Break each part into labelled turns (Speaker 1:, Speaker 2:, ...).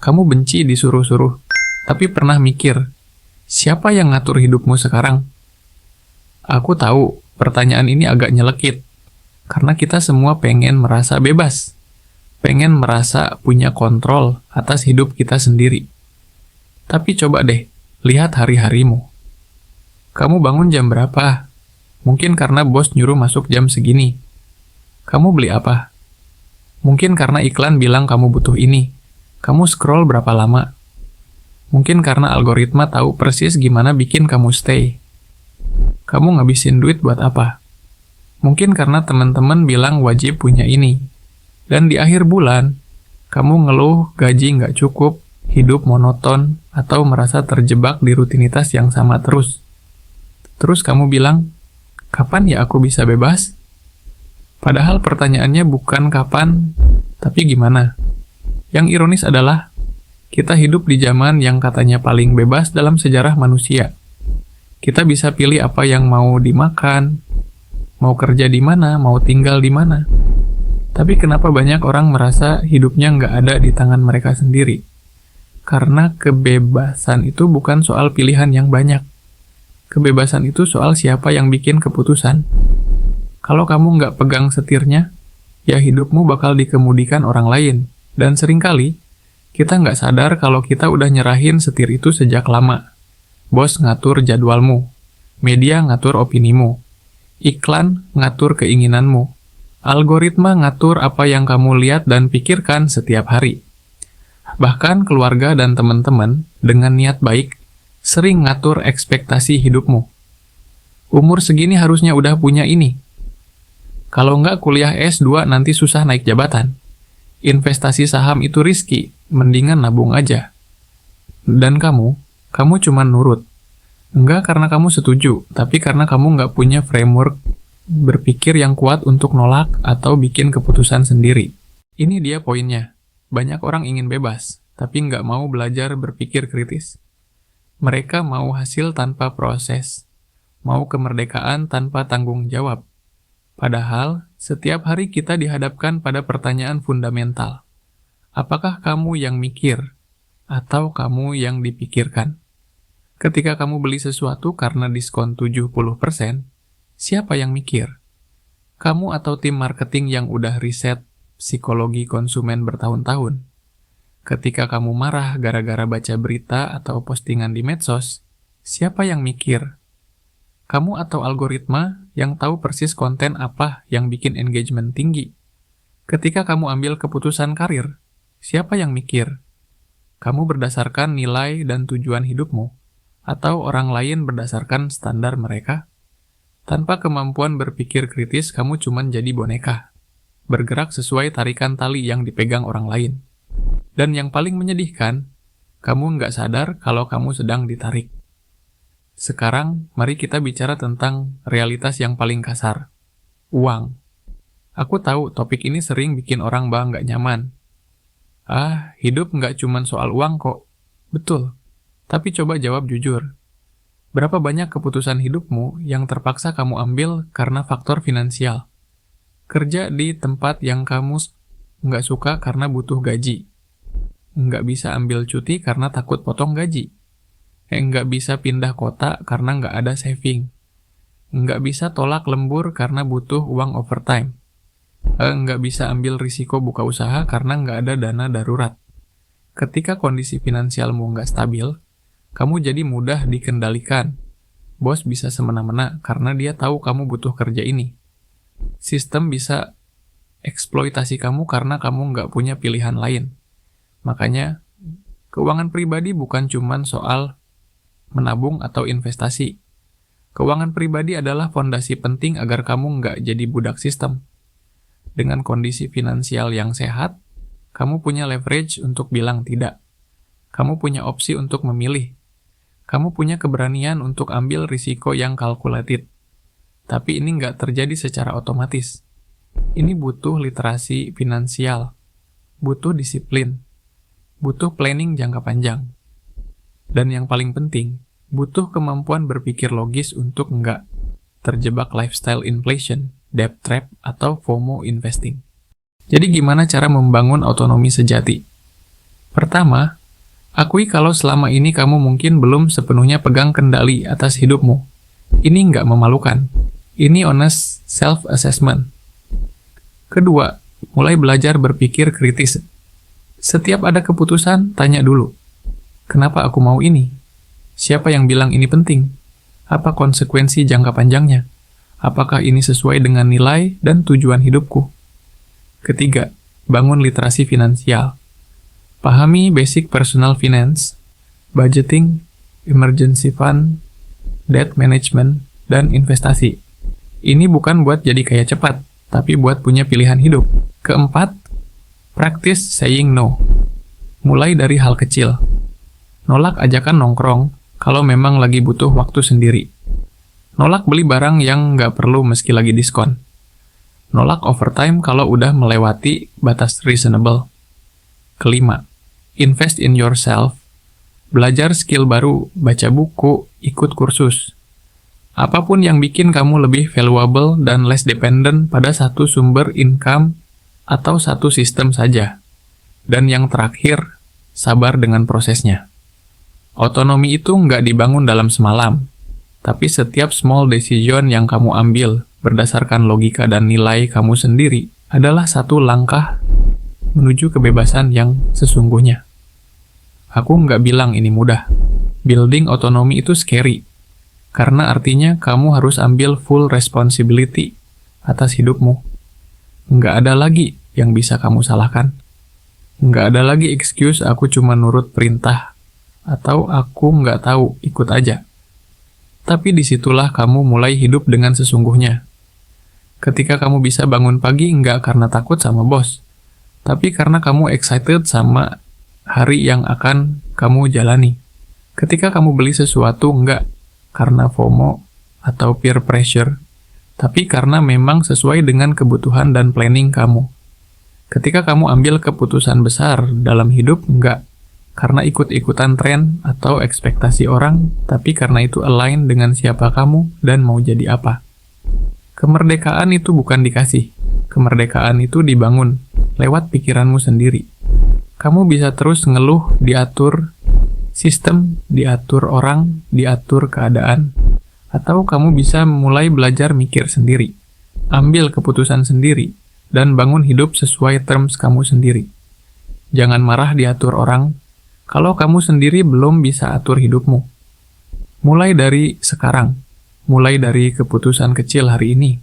Speaker 1: Kamu benci disuruh-suruh, tapi pernah mikir, siapa yang ngatur hidupmu sekarang? Aku tahu, pertanyaan ini agak nyelekit, karena kita semua pengen merasa bebas, pengen merasa punya kontrol atas hidup kita sendiri. Tapi coba deh, lihat hari-harimu. Kamu bangun jam berapa? Mungkin karena bos nyuruh masuk jam segini. Kamu beli apa? Mungkin karena iklan bilang kamu butuh ini. Kamu scroll berapa lama? Mungkin karena algoritma tahu persis gimana bikin kamu stay. Kamu ngabisin duit buat apa? Mungkin karena teman-teman bilang wajib punya ini. Dan di akhir bulan, kamu ngeluh gaji nggak cukup, hidup monoton, atau merasa terjebak di rutinitas yang sama terus. Terus kamu bilang, kapan ya aku bisa bebas? Padahal pertanyaannya bukan kapan, tapi gimana? Yang ironis adalah, kita hidup di zaman yang katanya paling bebas dalam sejarah manusia. Kita bisa pilih apa yang mau dimakan, mau kerja di mana, mau tinggal di mana. Tapi kenapa banyak orang merasa hidupnya nggak ada di tangan mereka sendiri? Karena kebebasan itu bukan soal pilihan yang banyak. Kebebasan itu soal siapa yang bikin keputusan. Kalau kamu nggak pegang setirnya, ya hidupmu bakal dikemudikan orang lain. Dan seringkali, kita nggak sadar kalau kita udah nyerahin setir itu sejak lama. Bos ngatur jadwalmu, media ngatur opinimu, iklan ngatur keinginanmu, algoritma ngatur apa yang kamu lihat dan pikirkan setiap hari. Bahkan keluarga dan teman-teman dengan niat baik sering ngatur ekspektasi hidupmu. Umur segini harusnya udah punya ini. Kalau nggak kuliah S2 nanti susah naik jabatan. Investasi saham itu riski, mendingan nabung aja. Dan kamu cuma nurut. Enggak karena kamu setuju, tapi karena kamu nggak punya framework berpikir yang kuat untuk nolak atau bikin keputusan sendiri. Ini dia poinnya. Banyak orang ingin bebas, tapi nggak mau belajar berpikir kritis. Mereka mau hasil tanpa proses, mau kemerdekaan tanpa tanggung jawab. Padahal, setiap hari kita dihadapkan pada pertanyaan fundamental. Apakah kamu yang mikir, atau kamu yang dipikirkan? Ketika kamu beli sesuatu karena diskon 70%, siapa yang mikir? Kamu atau tim marketing yang udah riset psikologi konsumen bertahun-tahun? Ketika kamu marah gara-gara baca berita atau postingan di medsos, siapa yang mikir? Kamu atau algoritma yang tahu persis konten apa yang bikin engagement tinggi? Ketika kamu ambil keputusan karir, siapa yang mikir? Kamu berdasarkan nilai dan tujuan hidupmu, atau orang lain berdasarkan standar mereka? Tanpa kemampuan berpikir kritis, kamu cuman jadi boneka, bergerak sesuai tarikan tali yang dipegang orang lain. Dan yang paling menyedihkan, kamu nggak sadar kalau kamu sedang ditarik. Sekarang, mari kita bicara tentang realitas yang paling kasar. Uang. Aku tahu topik ini sering bikin orang nggak nyaman. Hidup nggak cuma soal uang kok. Betul. Tapi coba jawab jujur. Berapa banyak keputusan hidupmu yang terpaksa kamu ambil karena faktor finansial? Kerja di tempat yang kamu nggak suka karena butuh gaji. Nggak bisa ambil cuti karena takut potong gaji. Nggak bisa pindah kota karena nggak ada saving. Nggak bisa tolak lembur karena butuh uang overtime. Nggak bisa ambil risiko buka usaha karena nggak ada dana darurat. Ketika kondisi finansialmu nggak stabil, kamu jadi mudah dikendalikan. Bos bisa semena-mena karena dia tahu kamu butuh kerja ini. Sistem bisa eksploitasi kamu karena kamu nggak punya pilihan lain. Makanya, keuangan pribadi bukan cuma soal menabung atau investasi. Keuangan pribadi adalah fondasi penting agar kamu nggak jadi budak sistem. Dengan kondisi finansial yang sehat, kamu punya leverage untuk bilang tidak. Kamu punya opsi untuk memilih. Kamu punya keberanian untuk ambil risiko yang calculated. Tapi ini nggak terjadi secara otomatis. Ini butuh literasi finansial, butuh disiplin, butuh planning jangka panjang. Dan yang paling penting, butuh kemampuan berpikir logis untuk nggak terjebak lifestyle inflation, debt trap, atau FOMO investing. Jadi gimana cara membangun otonomi sejati? Pertama, akui kalau selama ini kamu mungkin belum sepenuhnya pegang kendali atas hidupmu. Ini nggak memalukan. Ini honest self-assessment. Kedua, mulai belajar berpikir kritis. Setiap ada keputusan, tanya dulu. Kenapa aku mau ini? Siapa yang bilang ini penting? Apa konsekuensi jangka panjangnya? Apakah ini sesuai dengan nilai dan tujuan hidupku? Ketiga, bangun literasi finansial. Pahami basic personal finance, budgeting, emergency fund, debt management, dan investasi. Ini bukan buat jadi kaya cepat, tapi buat punya pilihan hidup. Keempat, practice saying no. Mulai dari hal kecil. Nolak ajakan nongkrong kalau memang lagi butuh waktu sendiri. Nolak beli barang yang nggak perlu meski lagi diskon. Nolak overtime kalau udah melewati batas reasonable. Kelima, invest in yourself. Belajar skill baru, baca buku, ikut kursus. Apapun yang bikin kamu lebih valuable dan less dependent pada satu sumber income atau satu sistem saja. Dan yang terakhir, sabar dengan prosesnya. Otonomi itu nggak dibangun dalam semalam, tapi setiap small decision yang kamu ambil berdasarkan logika dan nilai kamu sendiri adalah satu langkah menuju kebebasan yang sesungguhnya. Aku nggak bilang ini mudah. Building otonomi itu scary, karena artinya kamu harus ambil full responsibility atas hidupmu. Nggak ada lagi yang bisa kamu salahkan. Nggak ada lagi excuse aku cuma nurut perintah, atau aku nggak tahu, ikut aja. Tapi disitulah kamu mulai hidup dengan sesungguhnya. Ketika kamu bisa bangun pagi nggak karena takut sama bos, tapi karena kamu excited sama hari yang akan kamu jalani. Ketika kamu beli sesuatu nggak karena FOMO atau peer pressure, tapi karena memang sesuai dengan kebutuhan dan planning kamu. Ketika kamu ambil keputusan besar dalam hidup nggak karena ikut-ikutan tren atau ekspektasi orang, tapi karena itu align dengan siapa kamu dan mau jadi apa. Kemerdekaan itu bukan dikasih. Kemerdekaan itu dibangun lewat pikiranmu sendiri. Kamu bisa terus ngeluh, diatur sistem, diatur orang, diatur keadaan, atau kamu bisa mulai belajar mikir sendiri, ambil keputusan sendiri, dan bangun hidup sesuai terms kamu sendiri. Jangan marah diatur orang, kalau kamu sendiri belum bisa atur hidupmu. Mulai dari sekarang, mulai dari keputusan kecil hari ini,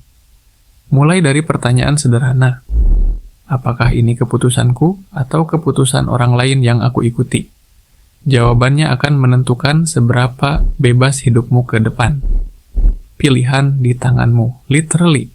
Speaker 1: mulai dari pertanyaan sederhana. Apakah ini keputusanku atau keputusan orang lain yang aku ikuti? Jawabannya akan menentukan seberapa bebas hidupmu ke depan. Pilihan di tanganmu, literally.